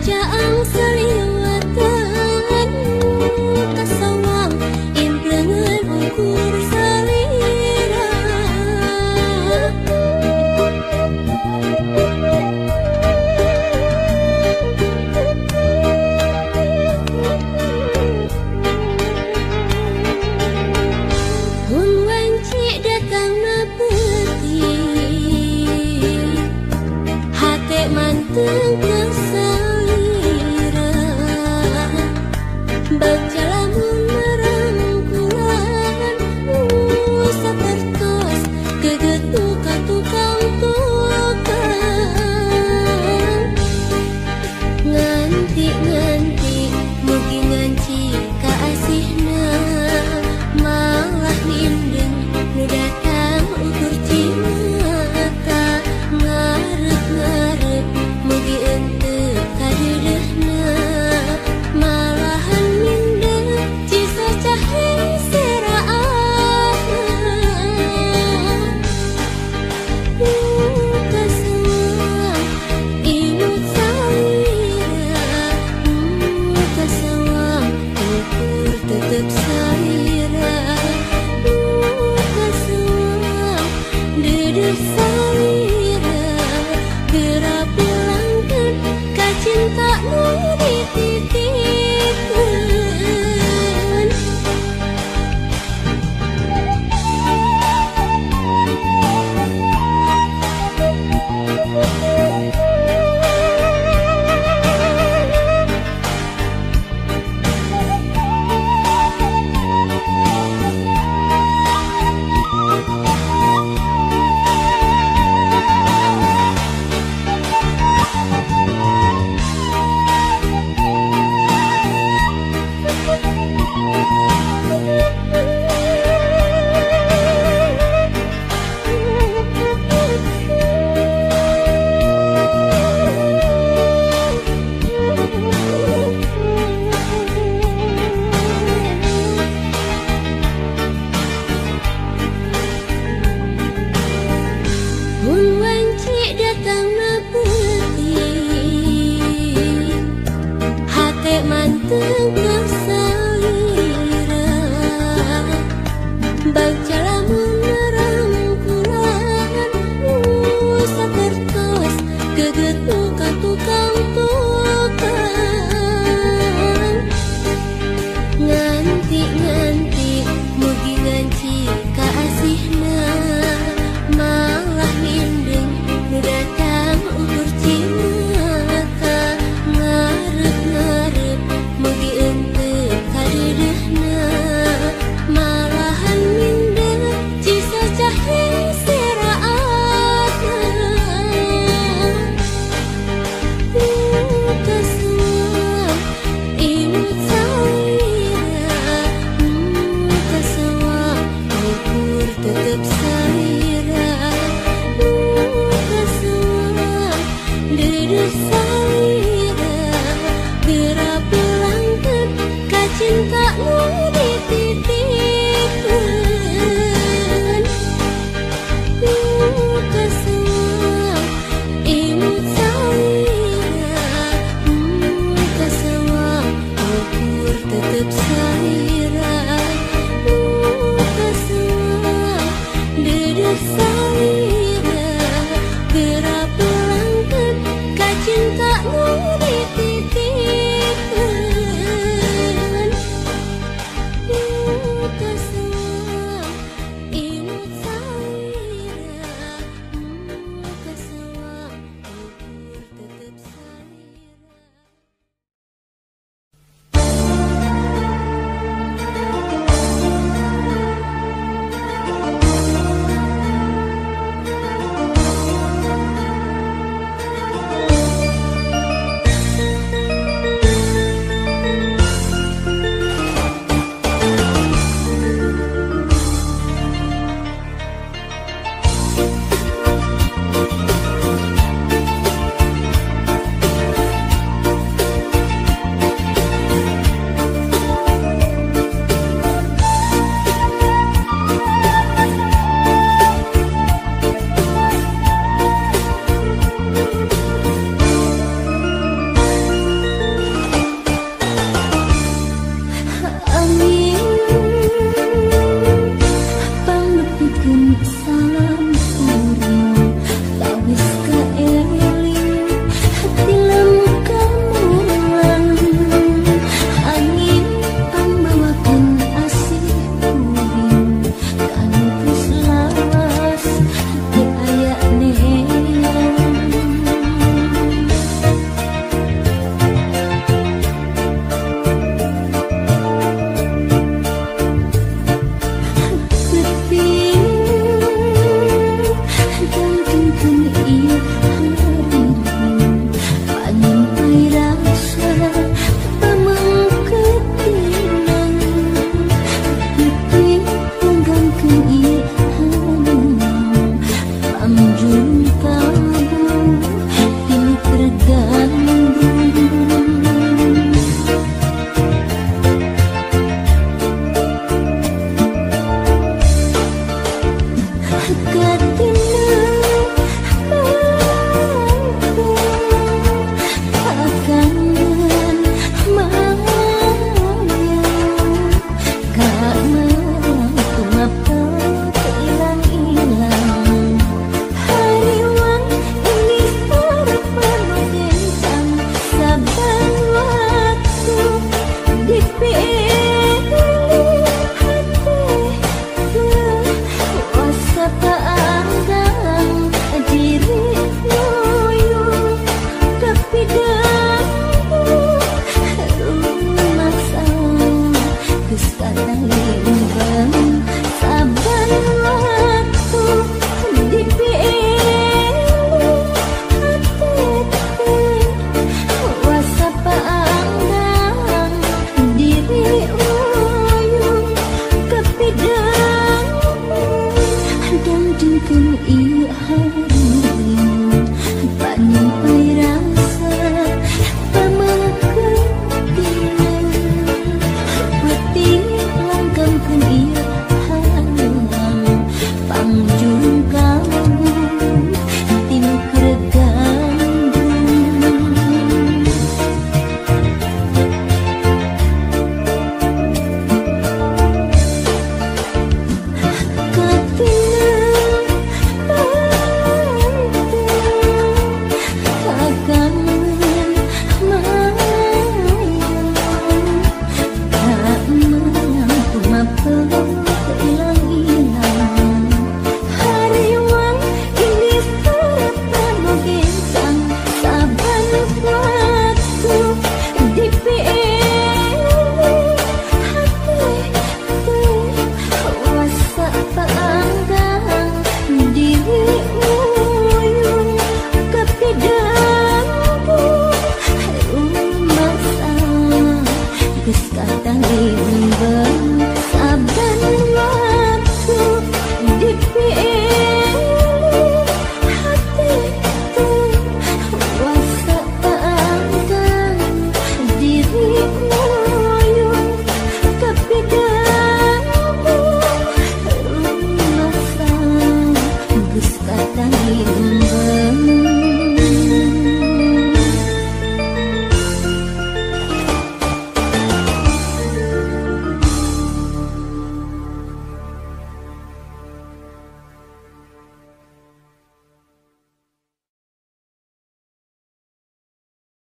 Jaang seliwatan kasawang implengan ukur salira. Hun wanci datang na peti hate manteng kesalira. Baca lamun merangkulan sapertos geget tukang tukang nganti mugi nganci kaasihna malah nindeng nu datang ukur cimata ngarep mugi ente kadedehna malahan nindeng cisa cahe seraan kasawang imut salira kasawang ukur tetep salira kasawang dedeh salira geura pulangkeun ka cinta nu dititipkeun. Hun wanci datang na peti hate manteng kesalira. Baca lamun merangkulan sapertos geget tukang nganti mugi nganci kaasihna malah nindeng nu datang ukur cimata ngarep mugi ente kadedehna malahan nindeng cisa cahe seraan kasawang imut salira kasawang ukur tetep salira kasawang dedeh salira geura pulangkeun ka cinta nu dititipkeun.